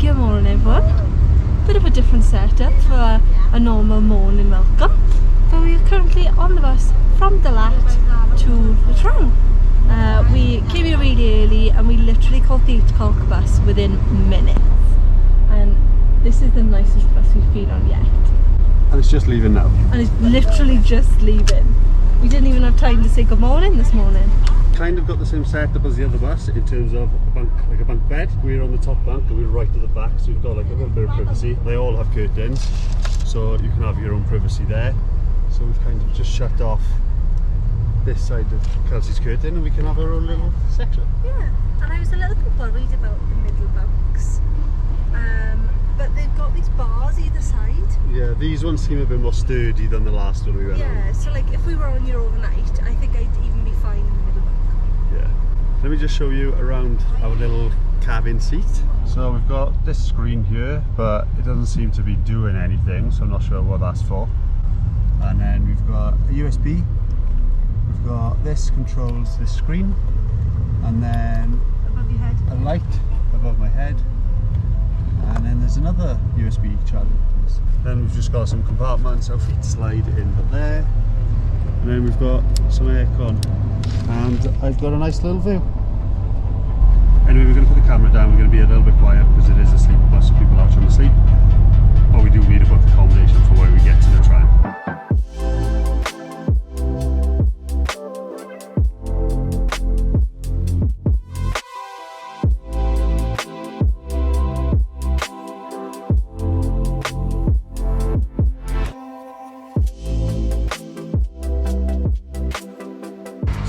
Good morning everyone. Bit of a different setup for a normal morning welcome. But we are currently on the bus from Dalat to Nha Trang. We came here really early and we literally caught the 8 o'clock bus within minutes. And this is the nicest bus we've been on yet. And it's just leaving now. And it's literally just leaving. We didn't even have time to say good morning this morning. Kind of got the same setup as the other bus in terms of a bunk, like a bunk bed. We're on the top bunk and we're right at the back, so we've got like a little bit of privacy. They all have curtains, so you can have your own privacy there. So we've kind of just shut off this side of Kelsey's curtain and we can have our own little section. Yeah, and I was a little bit worried about the middle bunks. But they've got these bars either side. Yeah, these ones seem a bit more sturdy than the last one we went on. Yeah, so like if we were on here overnight, I think I'd even be fine in the middle bunk. Yeah. Let me just show you around our little cabin seat. So we've got this screen here, but it doesn't seem to be doing anything, so I'm not sure what that's for. And then we've got a USB. We've got this controls this screen, and then Above your head. a light above my head. And then there's another USB charger. Then we've just got some compartments, our feet slide in there. And then we've got some aircon. And I've got a nice little view. Anyway, we're going to put the camera down, we're going to be a little bit quiet because it is a sleeper bus, so people are trying to sleep. But we do need to book accommodation for where we get to the Tram.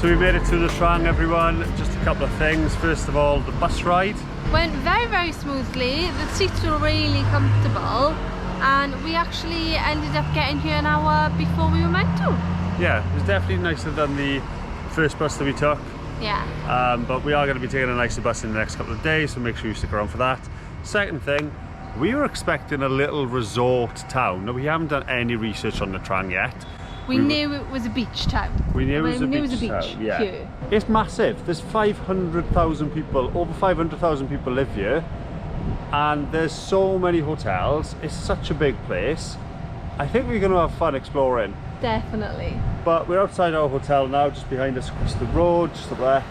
So we made it to the Trang, everyone. Just a couple of things. First of all, the bus ride Went very smoothly. The seats were really comfortable and we actually ended up getting here an hour before we were meant to. Yeah, it was definitely nicer than the first bus that we took. Yeah. But we are going to be taking a nicer bus in the next couple of days, so make sure you stick around for that. Second thing, we were expecting a little resort town. Now, we haven't done any research on the Trang yet. We knew it was a beach town. We knew it was a beach town, yeah. Here. It's massive. There's 500,000 people, over 500,000 people live here. And there's so many hotels. It's such a big place. I think we're going to have fun exploring. Definitely. But we're outside our hotel now, just behind us across the road, just up there.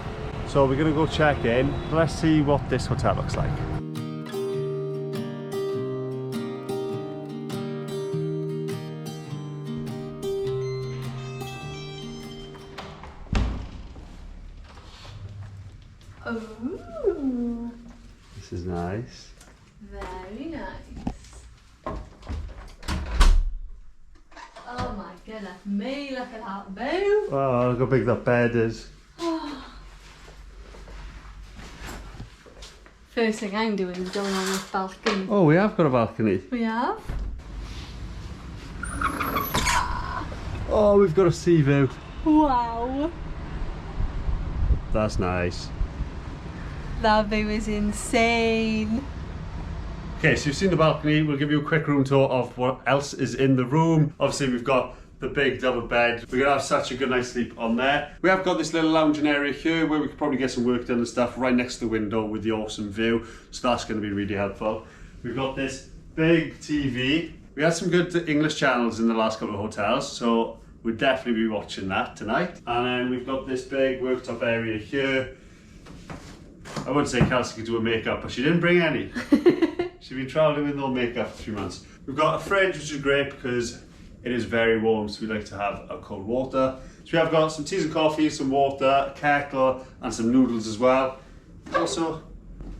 So we're going to go check in. Let's see what this hotel looks like. Oh, This is nice. very nice. Oh my goodness me, look at that view. Oh, look how big that bed is. First thing I'm doing is going on this balcony. Oh, we have got a balcony. We have? Oh, we've got a sea view. Wow. That's nice. That view is insane. Okay, so you've seen the balcony. We'll give you a quick room tour of what else is in the room. Obviously, we've got the big double bed. We're gonna have such a good night's sleep on there. We have got this little lounging area here where we could probably get some work done and stuff right next to the window with the awesome view. So that's gonna be really helpful. We've got this big TV. We had some good English channels in the last couple of hotels, so we'll definitely be watching that tonight. And then we've got this big worktop area here. I wouldn't say Kelsey could do her makeup, but she didn't bring any. She's been travelling with no makeup for 3 months. We've got a fridge, which is great because it is very warm, so we like to have a cold water. So we have got some teas and coffee, some water, a kettle, and some noodles as well. Also,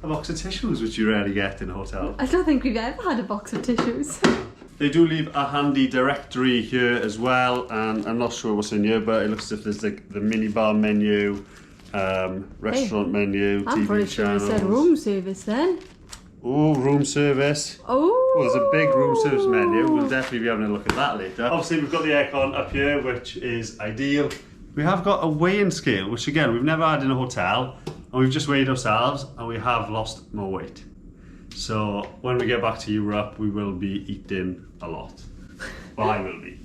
a box of tissues, which you rarely get in a hotel. I don't think we've ever had a box of tissues. They do leave a handy directory here as well, and I'm not sure what's in here, but it looks as if there's like the minibar menu, restaurant menu, I'm TV pretty sure it channels. said room service then. Oh, room service. Oh. Well, there's a big room service menu. We'll definitely be having a look at that later. Obviously, we've got the aircon up here, which is ideal. We have got a weighing scale, which again, we've never had in a hotel, and we've just weighed ourselves, and we have lost more weight. So when we get back to Europe, we will be eating a lot. Well, I will be.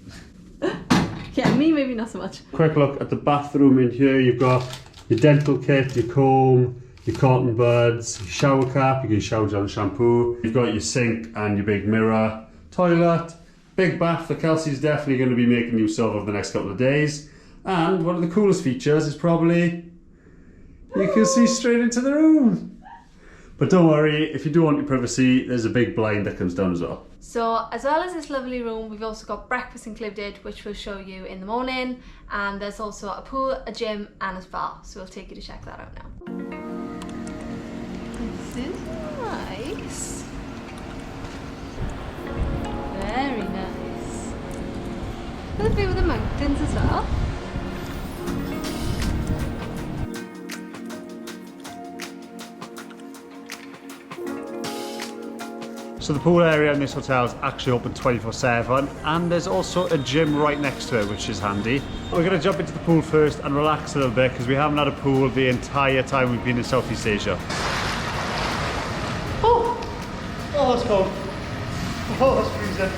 Yeah, me maybe not so much. Quick look at the bathroom in here. You've got your dental kit, your comb, your cotton buds, your shower cap, you can shower down shampoo. You've got your sink and your big mirror, toilet, big bath that Kelsey's definitely going to be making use of over the next couple of days. And one of the coolest features is probably you can see straight into the room. But don't worry, if you do want your privacy, there's a big blind that comes down as well. So as well as this lovely room, we've also got breakfast included, which we'll show you in the morning. And there's also a pool, a gym and a spa. So we'll take you to check that out now. This is nice. Very nice. Look at the view of the mountains as well. So the pool area in this hotel is actually open 24/7, and there's also a gym right next to it, which is handy. We're going to jump into the pool first and relax a little bit because we haven't had a pool the entire time we've been in Southeast Asia. Oh, it's cold. Oh, it's freezing.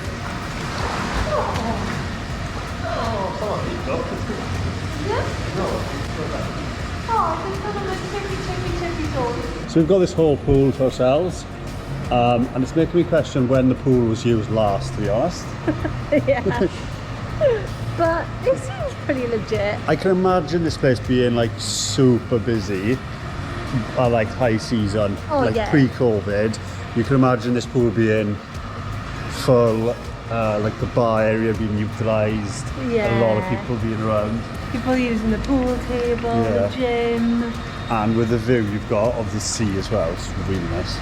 So we've got this whole pool to ourselves. And it's making me question when the pool was used last, to be honest. Yeah. But it seems pretty legit. I can imagine this place being like super busy at like high season, pre-COVID. You can imagine this pool being full, like the bar area being utilised, a lot of people being around. People using the pool table, the gym. And with the view you've got of the sea as well, it's really nice.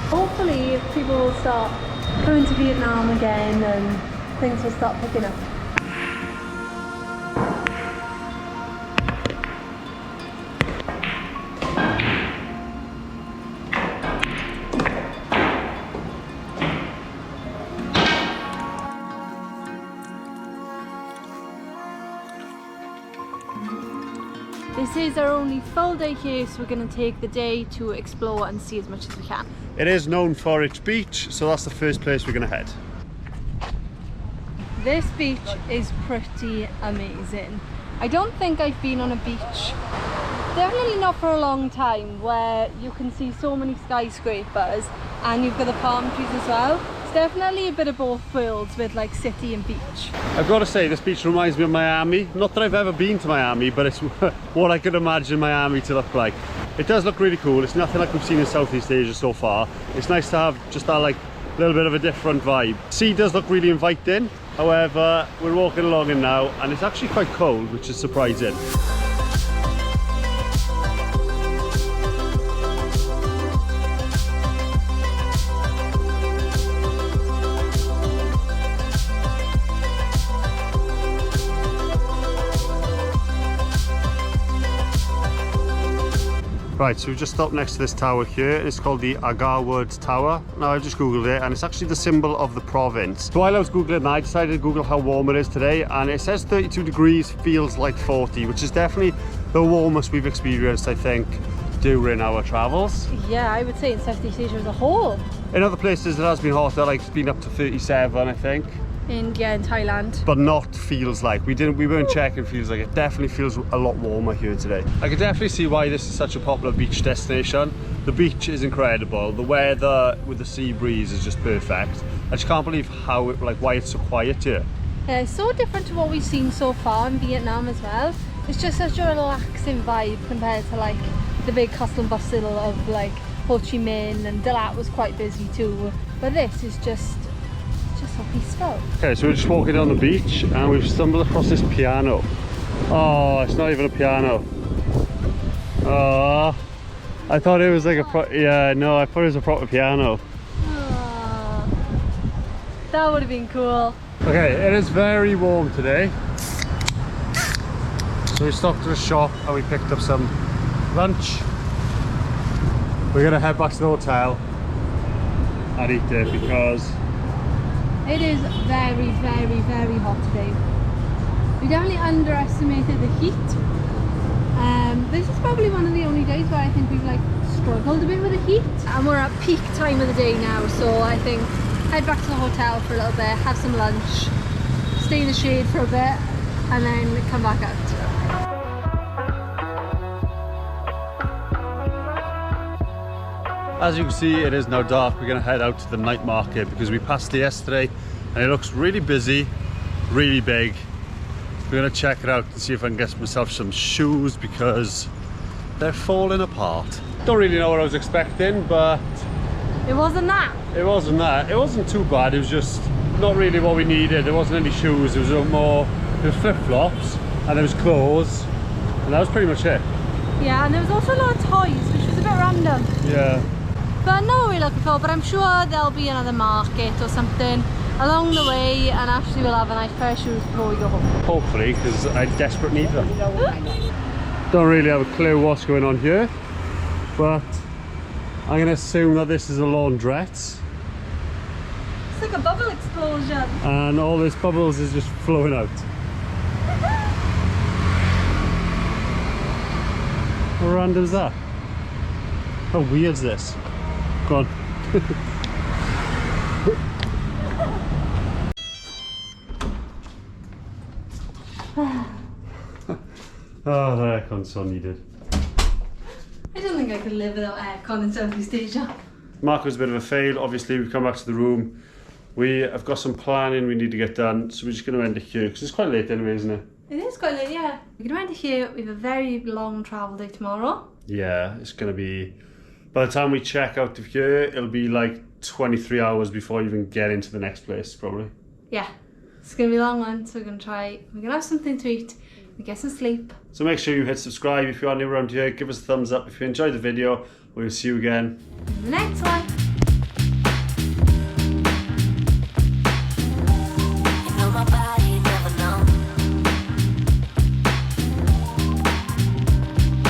Hopefully people will start coming to Vietnam again and things will start picking up. This is our only full day here, so we're going to take the day to explore and see as much as we can. It is known for its beach, so that's the first place we're going to head. This beach is pretty amazing. I don't think I've been on a beach, definitely not for a long time, where you can see so many skyscrapers and you've got the palm trees as well. It's definitely a bit of both worlds with like city and beach. I've got to say, this beach reminds me of Miami. Not that I've ever been to Miami, but it's what I could imagine Miami to look like. It does look really cool. It's nothing like we've seen in Southeast Asia so far. It's nice to have just that like little bit of a different vibe. Sea does look really inviting. However, we're walking along it now and it's actually quite cold, which is surprising. Right, so we've just stopped next to this tower here. It's called the Agarwood Tower. Now I've just googled it and it's actually the symbol of the province. So while I was googling that, I decided to google how warm it is today, and it says 32 degrees, feels like 40, which is definitely the warmest we've experienced, I think, during our travels. Yeah, I would say in Southeast Asia as a whole. In other places it has been hotter, like it's been up to 37, I think. In Thailand. But not feels like. We weren't checking feels like. It definitely feels a lot warmer here today. I can definitely see why this is such a popular beach destination. The beach is incredible. The weather with the sea breeze is just perfect. I just can't believe how why it's so quiet here. Yeah, it's so different to what we've seen so far in Vietnam as well. It's just such a relaxing vibe compared to like the big hustle and bustle of like Ho Chi Minh, and Dalat was quite busy too. But this is just so peaceful. Okay, so we're just walking down the beach and we've stumbled across this piano. Oh, it's not even a piano. Oh, I thought it was like a I thought it was a proper piano. Oh, that would have been cool. Okay, it is very warm today. So we stopped at a shop and we picked up some lunch. We're gonna head back to the hotel and eat it because it is very, very, very hot today. We definitely underestimated the heat. This is probably one of the only days where I think we've like struggled a bit with the heat. And we're at peak time of the day now, so I think head back to the hotel for a little bit, have some lunch, stay in the shade for a bit, and then come back out. As you can see, it is now dark. We're going to head out to the night market because we passed it yesterday and it looks really busy, really big. We're going to check it out and see if I can get myself some shoes because they're falling apart. Don't really know what I was expecting, but It wasn't that. it wasn't that. It wasn't too bad. It was just not really what we needed. There wasn't any shoes. It was more, there was flip-flops and there was clothes and that was pretty much it. Yeah, and there was also a lot of toys, which was a bit random. Yeah. But not what we're looking for, but I'm sure there'll be another market or something along the way, and actually we'll have a nice pair of shoes before we go home. Hopefully, because I desperately need them. Don't really have a clue what's going on here, but I'm going to assume that this is a laundrette. It's like a bubble explosion. And all this bubbles is just flowing out. How random is that? How weird is this? Go on. Oh, the aircon's so needed. I don't think I could live without aircon in Southeast Asia. Mark was a bit of a fail. Obviously, we've come back to the room. We have got some planning we need to get done, so we're just going to end it here because it's quite late anyway, isn't it? It is quite late, yeah. We're going to end it here. We have a very long travel day tomorrow. Yeah, it's going to be... By the time we check out of here, it'll be like 23 hours before you even get into the next place, probably. Yeah, it's going to be a long one, so we're going to have something to eat, we get some sleep. So make sure you hit subscribe if you are new around here. Give us a thumbs up if you enjoyed the video. We'll see you again In the next one.